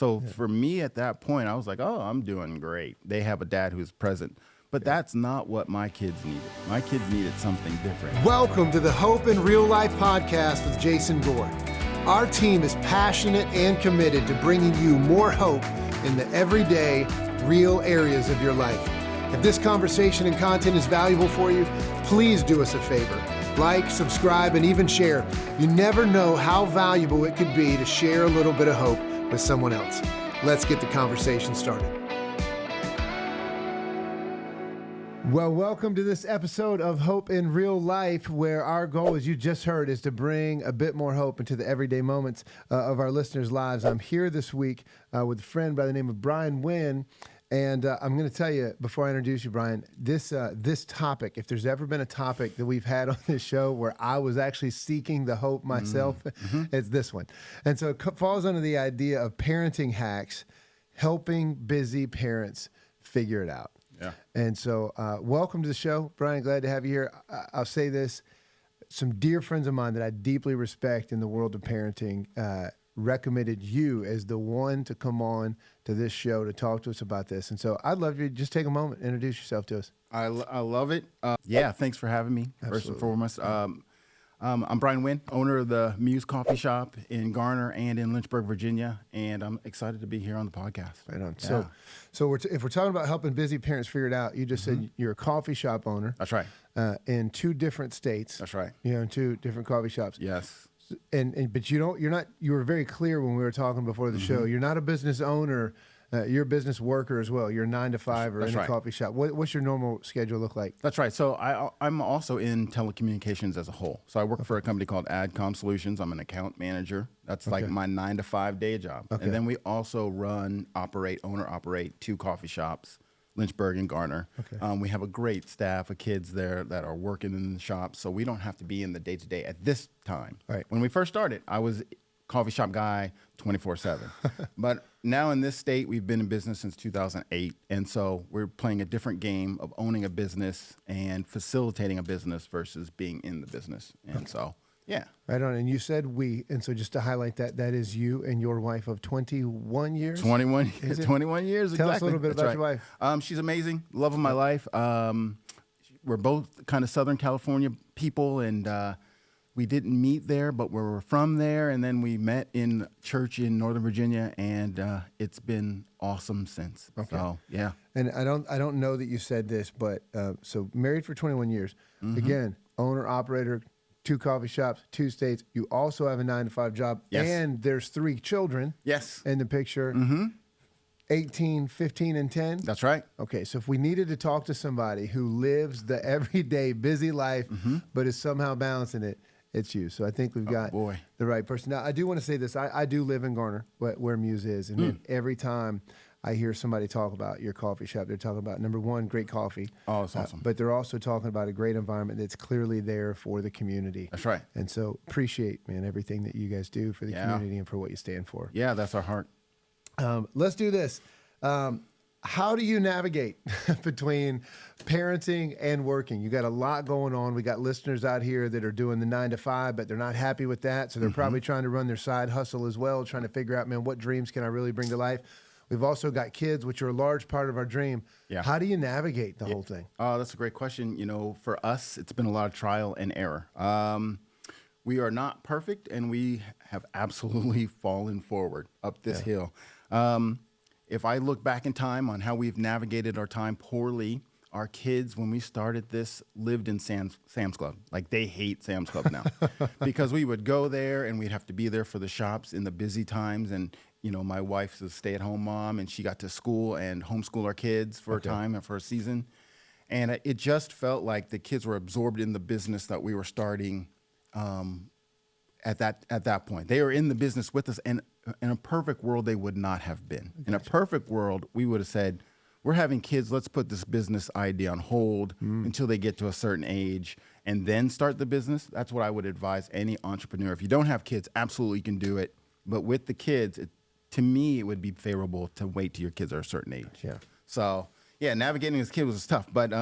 So for me at that point, I was like, oh, I'm doing great. They have a dad who's present. But that's not what my kids needed. My kids needed something different. Welcome to the Hope in Real Life podcast with Jason Gore. Our team is passionate and committed to bringing you more hope in the everyday, real areas of your life. If this conversation and content is valuable for you, please do us a favor. Like, subscribe, and even share. You never know how valuable it could be to share a little bit of hope with someone else. Let's get the conversation started. Well, welcome to this episode of Hope in Real Life, where our goal, as you just heard, is to bring a bit more hope into the everyday moments of our listeners' lives. I'm here this week with a friend by the name of Brian Wynn, and I'm going to tell you, before I introduce you, Brian, this topic, if there's ever been a topic that we've had on this show where I was actually seeking the hope myself, it's this one. And so it falls under the idea of parenting hacks, helping busy parents figure it out. Yeah. And so welcome to the show, Brian. Glad to have you here. I'll say this. Some dear friends of mine that I deeply respect in the world of parenting recommended you as the one to come on to this show to talk to us about this. And so I'd love you to just take a moment, introduce yourself to us. I love it. Thanks for having me, first and foremost. I'm Brian Wynn, owner of the Muse Coffee Shop in Garner and in Lynchburg, Virginia, and I'm excited to be here on the podcast. Right on. Yeah. So if we're talking about helping busy parents figure it out, you just said you're a coffee shop owner. That's right. In two different states. That's right. You know, in two different coffee shops. Yes. But you were very clear when we were talking before the show. You're not a business owner. You're a business worker as well. You're 9 to 5 or in a coffee shop. What's your normal schedule look like? That's right. So I'm also in telecommunications as a whole. So I work for a company called AdCom Solutions. I'm an account manager. That's like my 9 to 5 day job. Okay. And then we also operate 2 coffee shops, Lynchburg and Garner. Okay. We have a great staff of kids there that are working in the shop. So we don't have to be in the day-to-day at this time. Right. When we first started, I was coffee shop guy 24/7. But now in this state, we've been in business since 2008. And so we're playing a different game of owning a business and facilitating a business versus being in the business. And so, yeah. Right on. And you said we. And so just to highlight that is you and your wife of 21 years? 21 years, exactly. Tell us a little bit about your wife. She's amazing. Love of my life. We're both kind of Southern California people, and we didn't meet there, but we were from there, and then we met in church in Northern Virginia, and it's been awesome since. Okay. So, yeah. And I don't know that you said this, but so married for 21 years. Again, owner, operator, 2 coffee shops, 2 states. You also have a 9 to 5 job, and there's 3 children. Yes. In the picture. 18, 15, and 10? That's right. Okay, so if we needed to talk to somebody who lives the everyday busy life, but is somehow balancing it, it's you. So I think we've got the right person. Now, I do want to say this. I do live in Garner, where Muse is. And man, every time I hear somebody talk about your coffee shop, they're talking about, number one, great coffee. Oh, that's awesome. But they're also talking about a great environment that's clearly there for the community. That's right. And so appreciate, man, everything that you guys do for the community and for what you stand for. Yeah, that's our heart. Let's do this. How do you navigate between parenting and working? You got a lot going on. We got listeners out here that are doing the 9 to 5, but they're not happy with that. So they're probably trying to run their side hustle as well, trying to figure out, man, what dreams can I really bring to life? We've also got kids, which are a large part of our dream. Yeah. How do you navigate the whole thing? That's a great question. You know, for us, it's been a lot of trial and error. We are not perfect, and we have absolutely fallen forward up this hill. If I look back in time on how we've navigated our time poorly, our kids, when we started this, lived in Sam's Club. Like, they hate Sam's Club now because we would go there and we'd have to be there for the shops in the busy times. And, you know, my wife's a stay-at-home mom, and she got to school and homeschool our kids for a time and for a season. And it just felt like the kids were absorbed in the business that we were starting at that point. They were in the business with us, and in a perfect world, they would not have been. Gotcha. In a perfect world, we would have said, we're having kids, let's put this business idea on hold until they get to a certain age and then start the business. That's what I would advise any entrepreneur. If you don't have kids, absolutely you can do it. But with the kids, to me, it would be favorable to wait till your kids are a certain age. Yeah. So, yeah, navigating as a kid was tough, but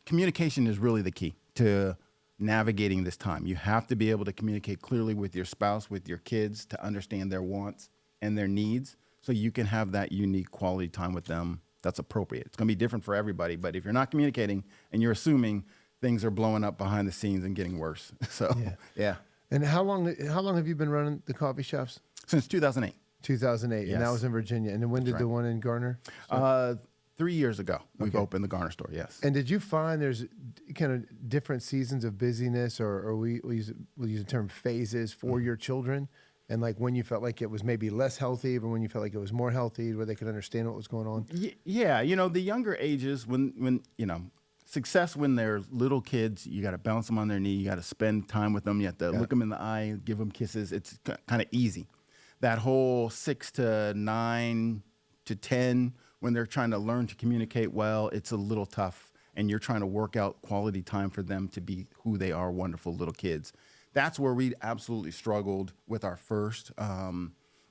communication is really the key to navigating this time. You have to be able to communicate clearly with your spouse, with your kids, to understand their wants and their needs, so you can have that unique quality time with them that's appropriate. It's going to be different for everybody, but if you're not communicating and you're assuming, things are blowing up behind the scenes and getting worse. So, yeah. And how long have you been running the coffee shops? Since 2008. 2008, Yes. and that was in Virginia. And then when did the one in Garner start? 3 years ago, we've opened the Garner store, yes. And did you find there's kind of different seasons of busyness, or we'll use the term phases for your children? And like when you felt like it was maybe less healthy, or when you felt like it was more healthy, where they could understand what was going on? Yeah, the younger ages, when success when they're little kids, you got to bounce them on their knee, you got to spend time with them, you have to look them in the eye, give them kisses. It's kind of easy. That whole 6 to 9 to 10, when they're trying to learn to communicate well, it's a little tough, and you're trying to work out quality time for them to be who they are, wonderful little kids. That's where we absolutely struggled with our first.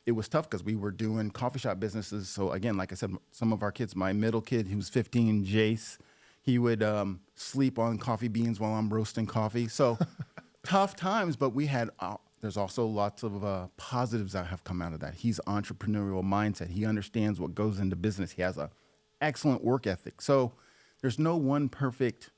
It was tough because we were doing coffee shop businesses. So again, like I said, some of our kids, my middle kid, he was 15, Jace, he would sleep on coffee beans while I'm roasting coffee. So tough times, but we had, there's also lots of positives that have come out of that. He's entrepreneurial mindset. He understands what goes into business. He has an excellent work ethic. So there's no one perfect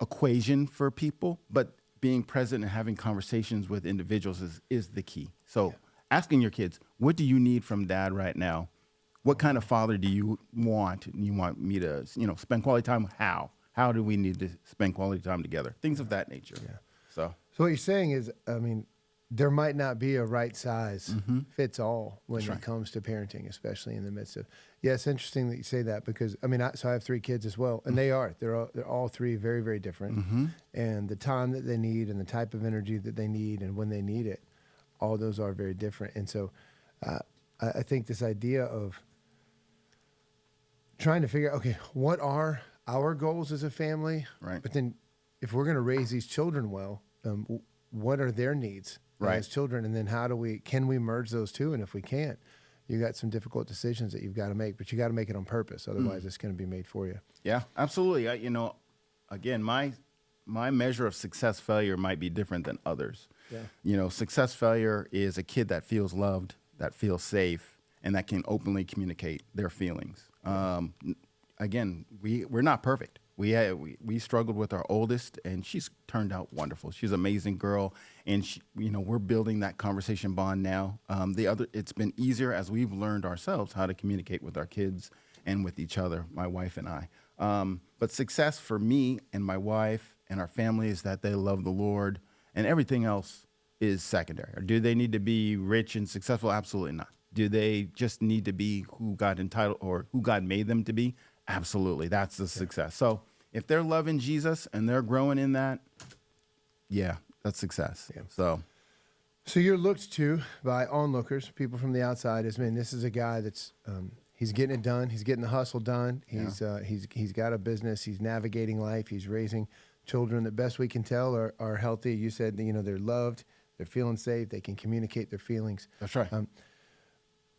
equation for people, but being present and having conversations with individuals is the key. So asking your kids, what do you need from dad right now? What kind of father do you want? And you want me to, spend quality time? How? How do we need to spend quality time together? Things of that nature. Yeah. So what you're saying is, there might not be a right size fits all when it comes to parenting, especially in the midst of. Yeah, it's interesting that you say that because so I have 3 kids as well, and they're all 3 very, very different, and the time that they need and the type of energy that they need and when they need it, all those are very different. And so, I think this idea of trying to figure out, okay, what are our goals as a family, right? But then, if we're going to raise these children well, what are their needs? Right. As children, and then can we merge those two? And if we can't, you got some difficult decisions that you've got to make, but you got to make it on purpose. Otherwise, it's going to be made for you. Yeah, absolutely. Again, my measure of success failure might be different than others. Yeah. Success failure is a kid that feels loved, that feels safe, and that can openly communicate their feelings. Again, we're not perfect. We struggled with our oldest, and she's turned out wonderful. She's an amazing girl, and we're building that conversation bond now. It's been easier as we've learned ourselves how to communicate with our kids and with each other, my wife and I. But success for me and my wife and our family is that they love the Lord, and everything else is secondary. Or do they need to be rich and successful? Absolutely not. Do they just need to be who God made them to be? Absolutely. That's the success. So if they're loving Jesus and they're growing in that, that's success. Yeah. So you're looked to by onlookers, people from the outside, as, man, this is a guy that's he's getting it done. He's getting the hustle done. He's got a business. He's navigating life. He's raising children that best we can tell are healthy. You said they're loved. They're feeling safe. They can communicate their feelings. That's right.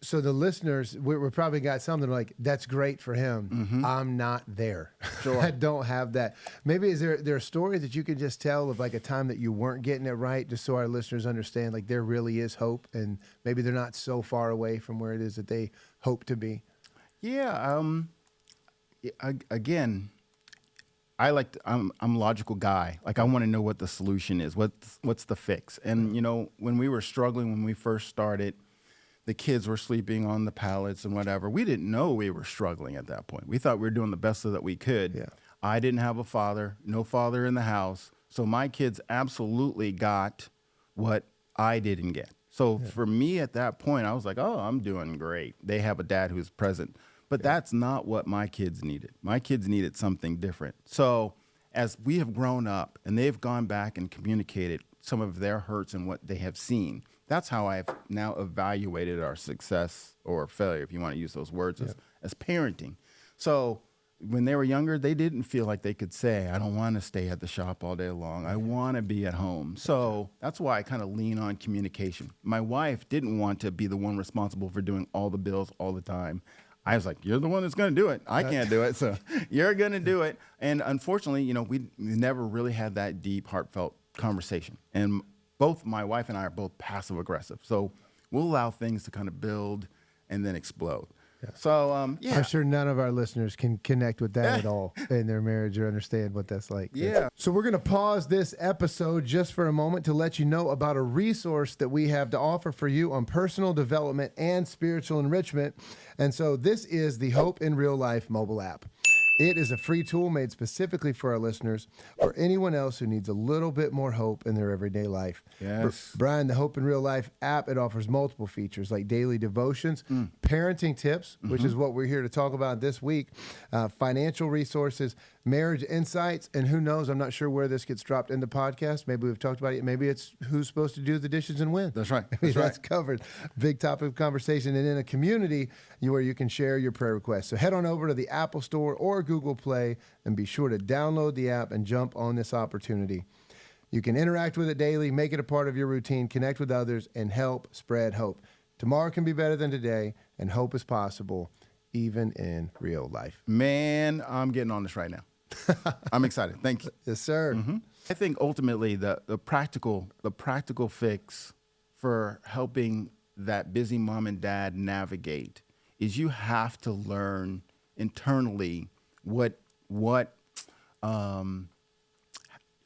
So the listeners, we're probably got something like, that's great for him. I'm not there. Sure. I don't have that. Maybe is there a story that you could just tell of like a time that you weren't getting it right, just so our listeners understand like there really is hope, and maybe they're not so far away from where it is that they hope to be? Yeah. Again, I'm a logical guy. Like, I want to know what the solution is. What's the fix? And when we were struggling when we first started, the kids were sleeping on the pallets and whatever. We didn't know we were struggling at that point. We thought we were doing the best that we could. Yeah. I didn't have a father, no father in the house. So my kids absolutely got what I didn't get. So for me at that point, I was like, oh, I'm doing great. They have a dad who's present. But that's not what my kids needed. My kids needed something different. So as we have grown up and they've gone back and communicated some of their hurts and what they have seen, that's how I've now evaluated our success or failure, if you want to use those words, as parenting. So when they were younger, they didn't feel like they could say, I don't want to stay at the shop all day long. I want to be at home. So that's why I kind of lean on communication. My wife didn't want to be the one responsible for doing all the bills all the time. I was like, you're the one that's going to do it. I can't do it, so you're going to do it. And unfortunately, we never really had that deep, heartfelt conversation. And both my wife and I are both passive aggressive. So we'll allow things to kind of build and then explode. So, yeah. I'm sure none of our listeners can connect with that at all in their marriage or understand what that's like. Yeah. So we're going to pause this episode just for a moment to let you know about a resource that we have to offer for you on personal development and spiritual enrichment. And so this is the Hope in Real Life mobile app. It is a free tool made specifically for our listeners or anyone else who needs a little bit more hope in their everyday life. Yes. Brian, the Hope in Real Life app, it offers multiple features like daily devotions, parenting tips, which is what we're here to talk about this week, financial resources, marriage insights, and who knows, I'm not sure where this gets dropped in the podcast. Maybe we've talked about it. Maybe it's who's supposed to do the dishes and when. That's right. That's covered. Big topic of conversation. And in a community where you can share your prayer requests. So head on over to the Apple Store or Google Play and be sure to download the app and jump on this opportunity. You can interact with it daily, make it a part of your routine, connect with others, and help spread hope. Tomorrow can be better than today, and hope is possible, even in real life. Man, I'm getting on this right now. I'm excited. Thank you. Yes, sir. I think ultimately the practical fix for helping that busy mom and dad navigate is you have to learn internally what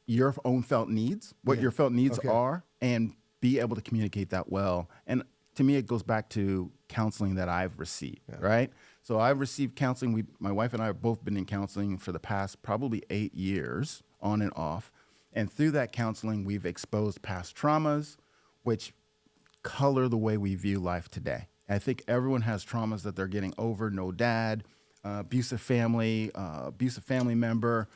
your own felt needs, your felt needs are, and be able to communicate that well. And to me, it goes back to counseling that I've received, right? So I've received counseling. My wife and I have both been in counseling for the past probably 8 years, on and off. And through that counseling, we've exposed past traumas, which color the way we view life today. I think everyone has traumas that they're getting over. No dad, abusive family member,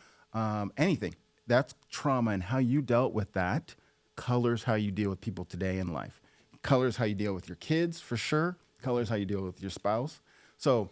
anything. That's trauma, and how you dealt with that colors how you deal with people today in life. Colors how you deal with your kids, for sure. Colors how you deal with your spouse. So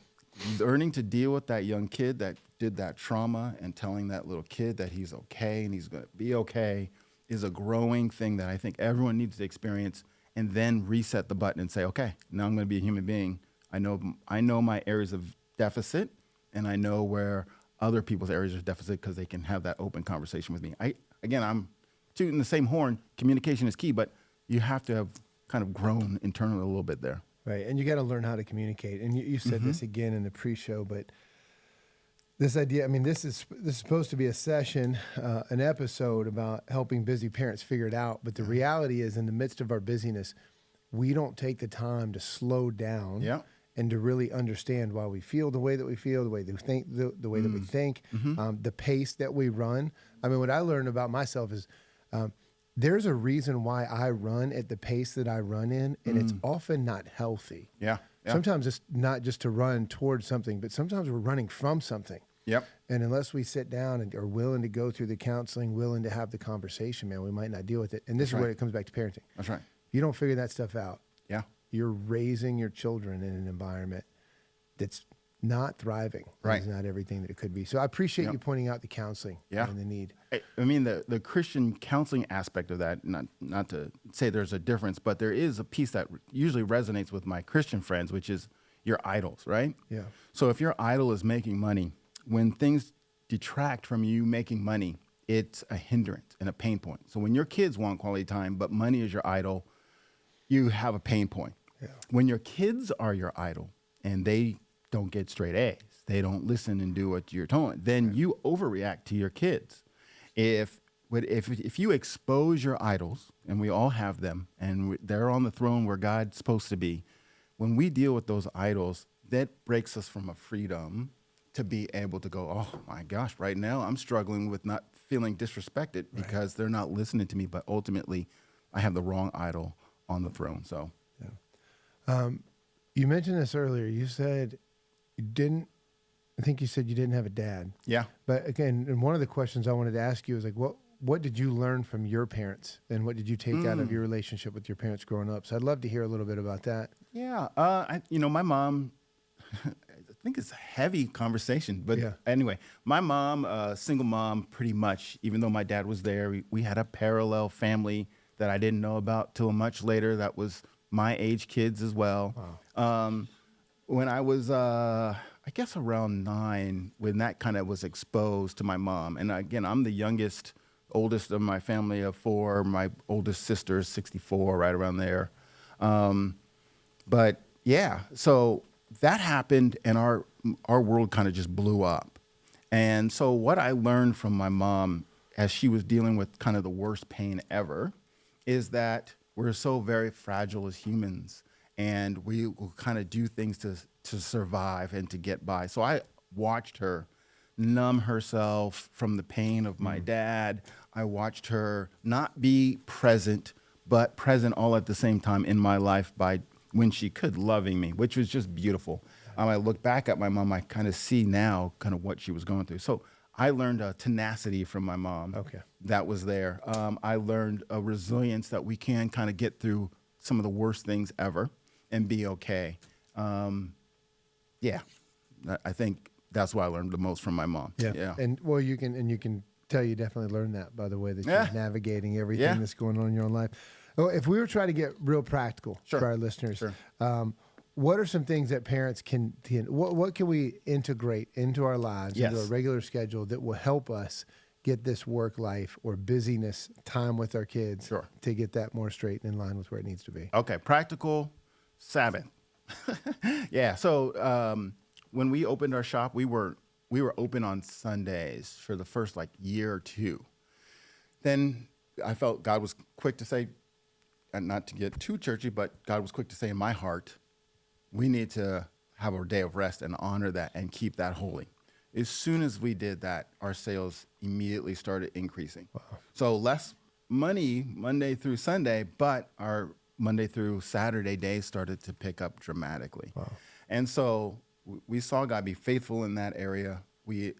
learning to deal with that young kid that did that trauma and telling that little kid that he's okay and he's going to be okay is a growing thing that I think everyone needs to experience, and then reset the button and say, okay, now I'm going to be a human being. I know my areas of deficit, and I know where other people's areas of deficit, because they can have that open conversation with me. I'm tooting the same horn. Communication is key, but you have to have kind of grown internally a little bit there. Right, and you got to learn how to communicate. And you said this again in the pre-show, but this idea, I mean, this is supposed to be a session, an episode about helping busy parents figure it out. But the reality is, in the midst of our busyness, we don't take the time to slow down and to really understand why we feel the way that we feel, the way that we think, the way that we think, the pace that we run. I mean, what I learned about myself is there's a reason why I run at the pace that I run in, and it's often not healthy. Yeah. Sometimes it's not just to run towards something, but sometimes we're running from something. Yep. And unless we sit down and are willing to go through the counseling, willing to have the conversation, man, we might not deal with it. And this is where it comes back to parenting. That's right. You don't figure that stuff out. Yeah. You're raising your children in an environment that's not thriving. Right. It's not everything that it could be. So I appreciate you pointing out the counseling and the need. I mean, the Christian counseling aspect of that, not to say there's a difference, but there is a piece that usually resonates with my Christian friends, which is your idols, right? Yeah. So if your idol is making money, when things detract from you making money, it's a hindrance and a pain point. So when your kids want quality time, but money is your idol, you have a pain point. Yeah. When your kids are your idol and they don't get straight A's, they don't listen and do what you're told, then you overreact to your kids. If you expose your idols, and we all have them, and they're on the throne where God's supposed to be, when we deal with those idols, that breaks us from a freedom to be able to go, oh my gosh, right now I'm struggling with not feeling disrespected because they're not listening to me, but ultimately I have the wrong idol on the throne. So, you mentioned this earlier. You said you didn't have a dad. Yeah. But again, and one of the questions I wanted to ask you is like, what did you learn from your parents, and what did you take out of your relationship with your parents growing up? So I'd love to hear a little bit about that. Yeah. My mom, I think it's a heavy conversation, but anyway, my mom, single mom, pretty much, even though my dad was there, we had a parallel family that I didn't know about till much later. That was my age kids as well. Wow. When I was, I guess around 9, when that kind of was exposed to my mom. And again, I'm the oldest of my family of 4. My oldest sister is 64, right around there. But yeah, so that happened, and our world kind of just blew up. And so what I learned from my mom as she was dealing with kind of the worst pain ever is that we're so very fragile as humans, and we will kind of do things to survive and to get by. So I watched her numb herself from the pain of my dad. I watched her not be present, but present all at the same time in my life by when she could, loving me, which was just beautiful. I look back at my mom, I kind of see now kind of what she was going through. So I learned a tenacity from my mom. Okay. That was there. I learned a resilience that we can kind of get through some of the worst things ever and be okay. Yeah, I think that's what I learned the most from my mom. Yeah. And well, you can tell you definitely learned that by the way that you're navigating everything that's going on in your own life. Well, if we were trying to get real practical for our listeners, what are some things that parents can what can we integrate into our lives, into a regular schedule that will help us get this work life or busyness time with our kids to get that more straight and in line with where it needs to be? Okay, practical Sabbath. Yeah, so when we opened our shop, we were open on Sundays for the first year or two. Then I felt God was quick to say, and not to get too churchy, but God was quick to say in my heart, we need to have a day of rest and honor that and keep that holy. As soon as we did that, our sales immediately started increasing. Wow. So less money Monday through Sunday, but our Monday through Saturday days started to pick up dramatically. Wow. And so we saw God be faithful in that area. We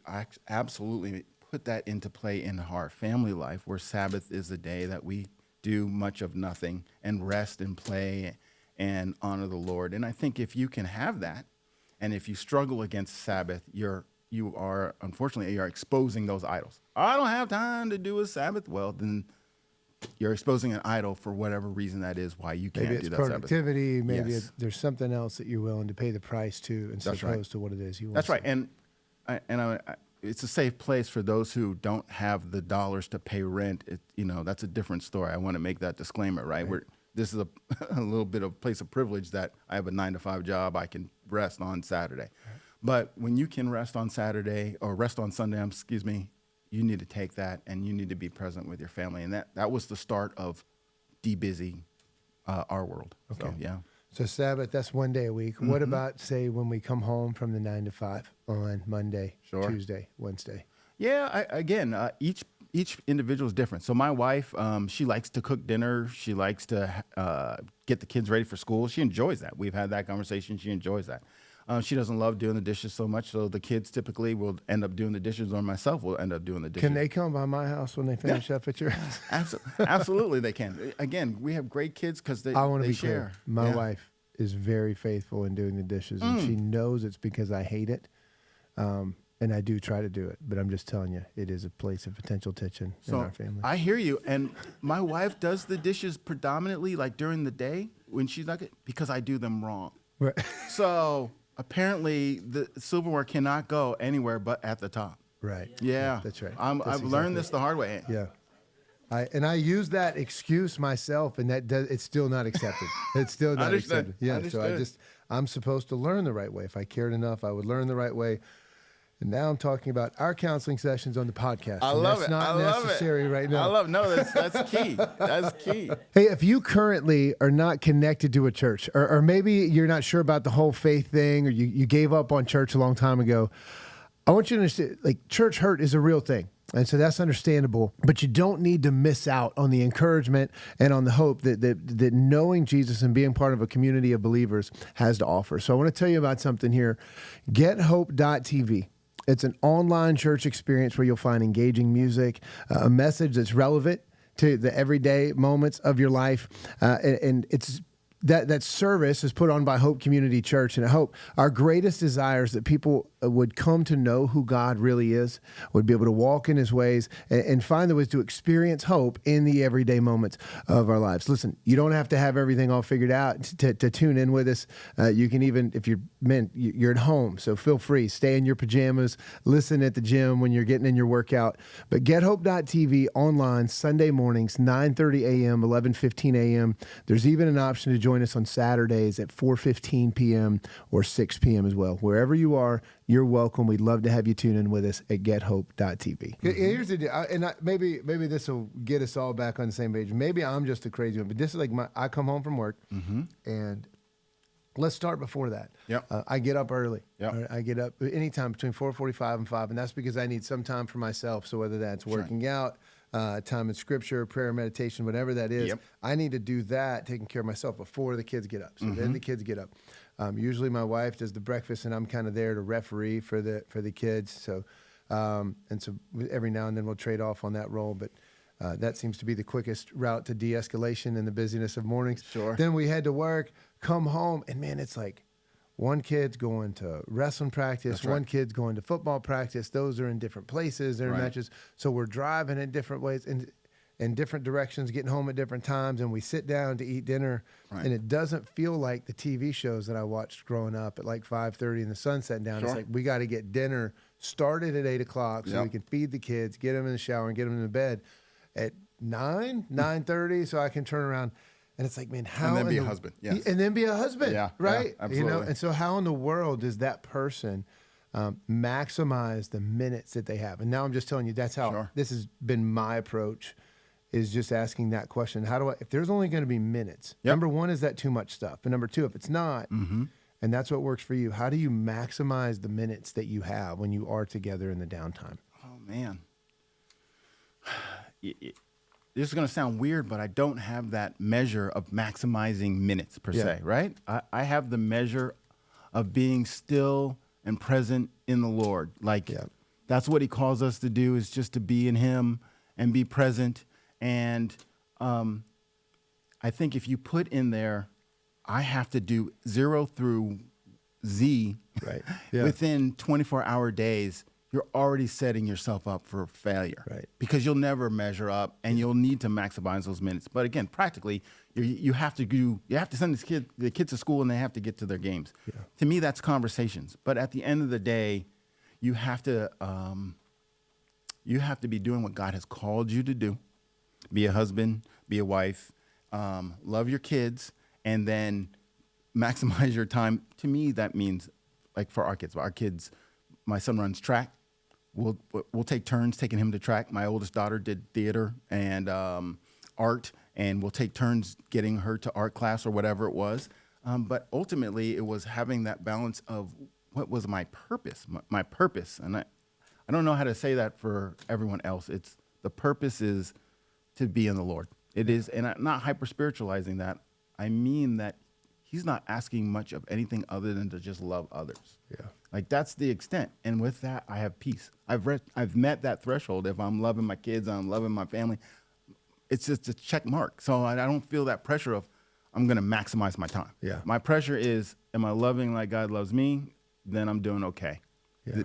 absolutely put that into play in our family life, where Sabbath is the day that we do much of nothing and rest and play and honor the Lord. And I think if you can have that, and if you struggle against Sabbath, you are exposing those idols. I don't have time to do a Sabbath. Well, then you're exposing an idol for whatever reason that is why you can't do that Sabbath. Maybe it's productivity. Maybe there's something else that you're willing to pay the price to, as opposed to what it is you want. That's right. And it's a safe place for those who don't have the dollars to pay rent. That's a different story. I want to make that disclaimer, right? This is a little bit of place of privilege that I have a 9-to-5 job. I can rest on Saturday. Right. But when you can rest on Saturday or rest on Sunday, you need to take that and you need to be present with your family. And that was the start of de-busy our world. Okay. So, yeah. So Sabbath, that's one day a week. Mm-hmm. What about, say, when we come home from the 9-to-5 on Monday, Tuesday, Wednesday? Yeah, each individual is different. So my wife, she likes to cook dinner. She likes to get the kids ready for school. She enjoys that. We've had that conversation. She enjoys that. She doesn't love doing the dishes so much, so the kids typically will end up doing the dishes, or myself will end up doing the dishes. Can they come by my house when they finish up at your house? Absolutely, they can. Again, we have great kids because they share. I want to be clear. My wife is very faithful in doing the dishes, and she knows it's because I hate it. And I do try to do it, but I'm just telling you, it is a place of potential tension in our family. I hear you. And my wife does the dishes predominantly during the day when she's not good, because I do them wrong. Right. So apparently the silverware cannot go anywhere but at the top. Right. Yeah. That's right. I've learned this the hard way. Yeah. I use that excuse myself, and it's still not accepted. It's still not accepted. Yeah. Understood. So I'm supposed to learn the right way. If I cared enough, I would learn the right way. And now I'm talking about our counseling sessions on the podcast. I love it. That's not necessary right now. I love it. No, that's key. That's key. Hey, if you currently are not connected to a church, or maybe you're not sure about the whole faith thing, or you gave up on church a long time ago, I want you to understand, church hurt is a real thing. And so that's understandable, but you don't need to miss out on the encouragement and on the hope that knowing Jesus and being part of a community of believers has to offer. So I want to tell you about something here. GetHope.tv. It's an online church experience where you'll find engaging music, a message that's relevant to the everyday moments of your life, and it's that service is put on by Hope Community Church. And I hope our greatest desire is that people would come to know who God really is, would be able to walk in his ways, and find the ways to experience hope in the everyday moments of our lives. Listen, you don't have to have everything all figured out to tune in with us. You can even, if you're at home, so feel free, stay in your pajamas, listen at the gym when you're getting in your workout. But GetHope.tv online Sunday mornings, 9:30 a.m., 11:15 a.m. There's even an option to join join us on Saturdays at 4:15 p.m. or 6 p.m. as well. Wherever you are, you're welcome. We'd love to have you tune in with us at gethope.tv. Here's the deal, maybe this will get us all back on the same page. Maybe I'm just a crazy one, but this is like I come home from work, and let's start before that. Yep. I get up early. Yep. Right? I get up anytime between 4:45 and 5, and that's because I need some time for myself. So whether that's working out, time in scripture, prayer, meditation, whatever that is, I need to do that, taking care of myself before the kids get up. So then the kids get up. Usually my wife does the breakfast, and I'm kind of there to referee for the kids. So so every now and then we'll trade off on that role, but that seems to be the quickest route to de-escalation in the busyness of mornings. Sure. Then we head to work, come home, and man, it's like one kid's going to wrestling practice, one kid's going to football practice. Those are in different places, they're in matches. So we're driving in different ways, in different directions, getting home at different times, and we sit down to eat dinner, and it doesn't feel like the TV shows that I watched growing up at like 5:30 and the sun setting down. It's like we got to get dinner started at 8 o'clock so we can feed the kids, get them in the shower, and get them in the bed at 9:30, so I can turn around. And it's like, man, how... And then be a husband, yes. And then be a husband, right? Yeah, absolutely. And so how in the world does that person maximize the minutes that they have? And now I'm just telling you, that's how this has been my approach, is just asking that question. How do I... If there's only going to be minutes, number one, is that too much stuff? And number two, if it's not, and that's what works for you, how do you maximize the minutes that you have when you are together in the downtime? Oh, man. This is going to sound weird, but I don't have that measure of maximizing minutes per se, right? I have the measure of being still and present in the Lord. Like that's what he calls us to do, is just to be in him and be present. And I think if you put in there, I have to do 0 through Z within 24-hour days, you're already setting yourself up for failure, because you'll never measure up, and you'll need to maximize those minutes. But again, practically, you have to send the kids to school, and they have to get to their games. To me, that's conversations. But at the end of the day, you have to be doing what God has called you to do. Be a husband, be a wife, love your kids, and then maximize your time. To me, that means, like for our kids, my son runs track. We'll take turns taking him to track. My oldest daughter did theater and art, and we'll take turns getting her to art class or whatever it was. But ultimately, it was having that balance of what was my purpose. My purpose, and I don't know how to say that for everyone else. It's the purpose is to be in the Lord. It is, and I'm not hyper spiritualizing that. I mean that he's not asking much of anything other than to just love others. Like that's the extent. And with that, I have peace. I've met that threshold. If I'm loving my kids, I'm loving my family, it's just a check mark. So I don't feel that pressure of I'm going to maximize my time. My pressure is, am I loving like God loves me? Then I'm doing okay.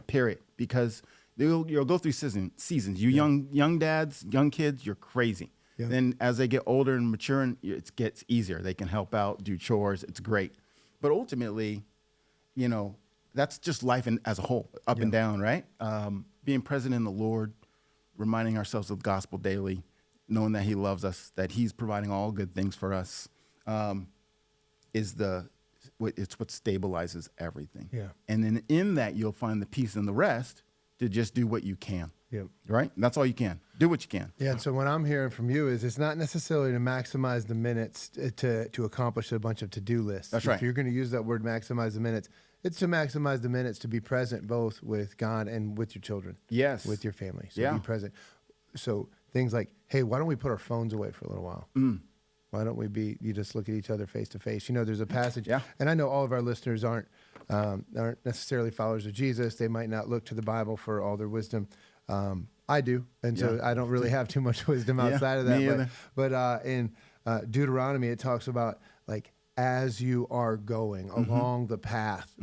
Period. Because you'll go through seasons. You young dads, young kids, you're crazy. Then as they get older and mature, it gets easier. They can help out, do chores. It's great. But ultimately, that's just life as a whole, up and down, right? Being present in the Lord, reminding ourselves of the gospel daily, knowing that he loves us, that he's providing all good things for us, it's what stabilizes everything. And then in that, you'll find the peace and the rest to just do what you can. Right? That's all you can. Do what you can. And so what I'm hearing from you is it's not necessarily to maximize the minutes to accomplish a bunch of to-do lists. That's right. If you're going to use that word, maximize the minutes, it's to maximize the minutes to be present both with God and with your children. With your family. So be present. So things like, hey, why don't we put our phones away for a little while? Why don't you just look at each other face to face? There's a passage, and I know all of our listeners aren't necessarily followers of Jesus. They might not look to the Bible for all their wisdom. I do, and so I don't really have too much wisdom outside of that. Me either. But in Deuteronomy, it talks about like as you are going along the path.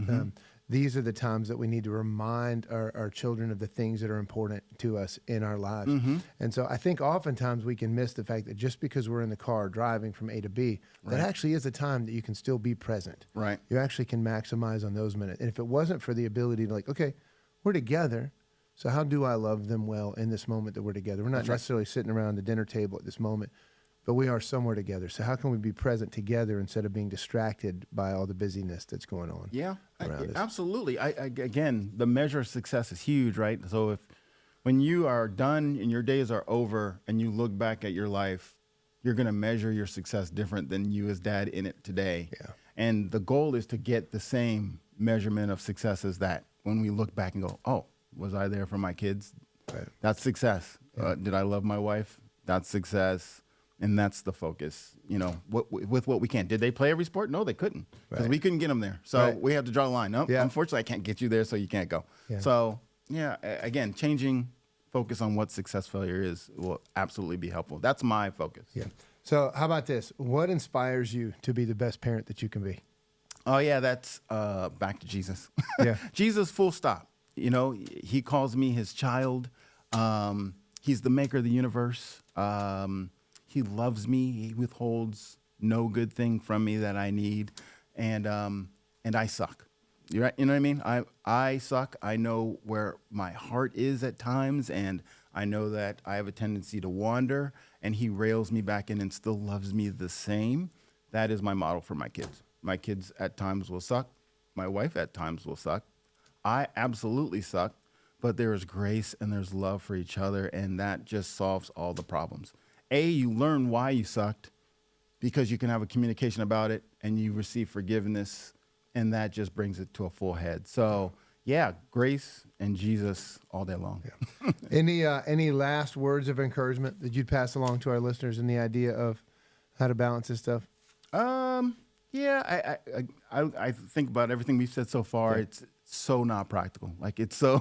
These are the times that we need to remind our children of the things that are important to us in our lives. And so I think oftentimes we can miss the fact that just because we're in the car driving from A to B, that actually is a time that you can still be present. You actually can maximize on those minutes. And if it wasn't for the ability to okay, we're together, so how do I love them well in this moment that we're together? We're not necessarily sitting around the dinner table at this moment, but we are somewhere together. So how can we be present together instead of being distracted by all the busyness that's going on? Yeah, around us? absolutely. Again, the measure of success is huge, right? So when you are done and your days are over and you look back at your life, you're going to measure your success different than you as dad in it today. Yeah. And the goal is to get the same measurement of success as that. When we look back and go, oh, was I there for my kids? Right. That's success. Yeah. Did I love my wife? That's success. And that's the focus, with what we can. Did they play every sport? No, they couldn't, because we couldn't get them there. So we had to draw the line. No, unfortunately, I can't get you there, so you can't go. Yeah. So, again, changing focus on what success failure is will absolutely be helpful. That's my focus. Yeah. So how about this? What inspires you to be the best parent that you can be? Oh, yeah, that's back to Jesus. Yeah. Jesus, full stop. He calls me his child. He's the maker of the universe. He loves me. He withholds no good thing from me that I need. And I suck. You know what I mean? I suck. I know where my heart is at times, and I know that I have a tendency to wander, and he rails me back in and still loves me the same. That is my model for my kids. My kids at times will suck. My wife at times will suck. I absolutely suck, but there is grace and there's love for each other, and that just solves all the problems. You learn why you sucked because you can have a communication about it, and you receive forgiveness, and that just brings it to a full head. So, grace and Jesus all day long. Yeah. Any last words of encouragement that you'd pass along to our listeners in the idea of how to balance this stuff? I think about everything we've said so far. Yeah. It's so not practical. Like, it's so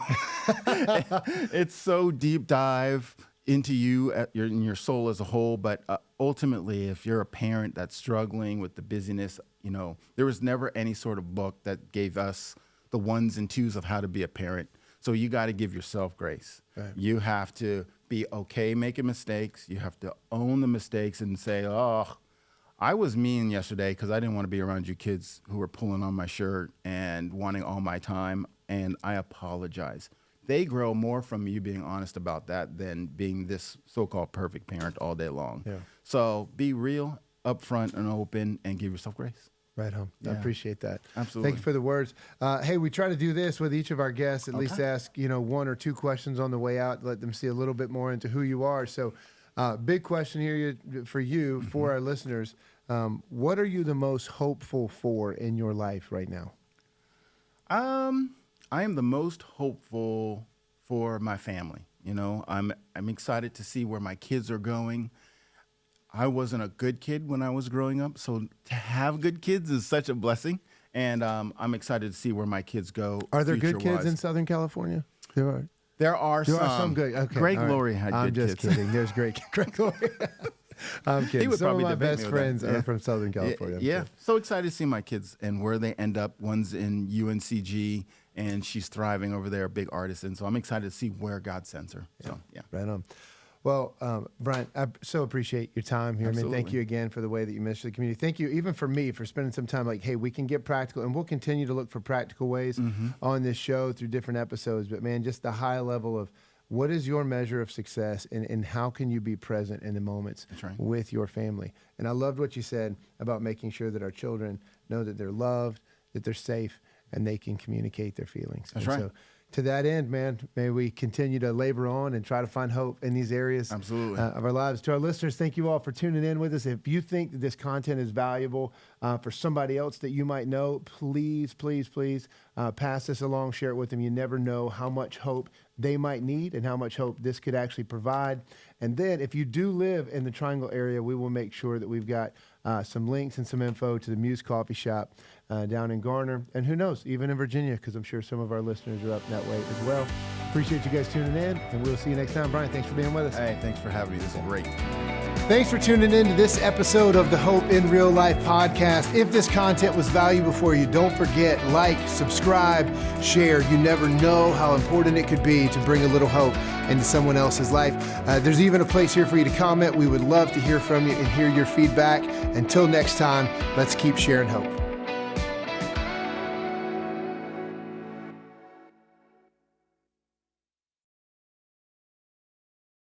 it's so deep dive into you in your soul as a whole. But ultimately, if you're a parent that's struggling with the busyness, there was never any sort of book that gave us the ones and twos of how to be a parent. So you got to give yourself grace. Right. You have to be okay making mistakes. You have to own the mistakes and say, oh, I was mean yesterday because I didn't want to be around you kids who were pulling on my shirt and wanting all my time, and I apologize. They grow more from you being honest about that than being this so-called perfect parent all day long. Yeah. So be real, upfront, and open, and give yourself grace. Right on. Yeah. I appreciate that. Absolutely. Thank you for the words. Hey, we try to do this with each of our guests, at least ask, one or two questions on the way out, let them see a little bit more into who you are. So big question here for you, for our listeners. What are you the most hopeful for in your life right now? I am the most hopeful for my family. I'm excited to see where my kids are going. I wasn't a good kid when I was growing up, so to have good kids is such a blessing. And I'm excited to see where my kids go. Are there good kids in Southern California? There are some good. Okay, Greg Laurie had good kids. I'm just kidding. There's great Greg Laurie. I'm kidding. He would Some of probably my best debate me with friends that. are from Southern California. Yeah. So excited to see my kids and where they end up. One's in UNCG, and she's thriving over there, a big artist. And so I'm excited to see where God sends her. So, Right on. Well, Brian, I so appreciate your time here. Absolutely. I mean, thank you again for the way that you minister to the community. Thank you even for me for spending some time like, hey, we can get practical, and we'll continue to look for practical ways on this show through different episodes. But, man, just the high level of what is your measure of success, and how can you be present in the moments with your family? And I loved what you said about making sure that our children know that they're loved, that they're safe, and they can communicate their feelings. That's right. So, to that end, man, may we continue to labor on and try to find hope in these areas of our lives. To our listeners, thank you all for tuning in with us. If you think that this content is valuable for somebody else that you might know, please, please, please pass this along, share it with them. You never know how much hope they might need and how much hope this could actually provide. And then if you do live in the Triangle area, we will make sure that we've got some links and some info to the Muse Coffee Shop down in Garner. And who knows, even in Virginia, because I'm sure some of our listeners are up that way as well. Appreciate you guys tuning in, and we'll see you next time. Brian, thanks for being with us. Hey, thanks for having me. This is great. Thanks for tuning in to this episode of the Hope in Real Life podcast. If this content was valuable for you, don't forget, like, subscribe, share. You never know how important it could be to bring a little hope into someone else's life. There's even a place here for you to comment. We would love to hear from you and hear your feedback. Until next time, let's keep sharing hope.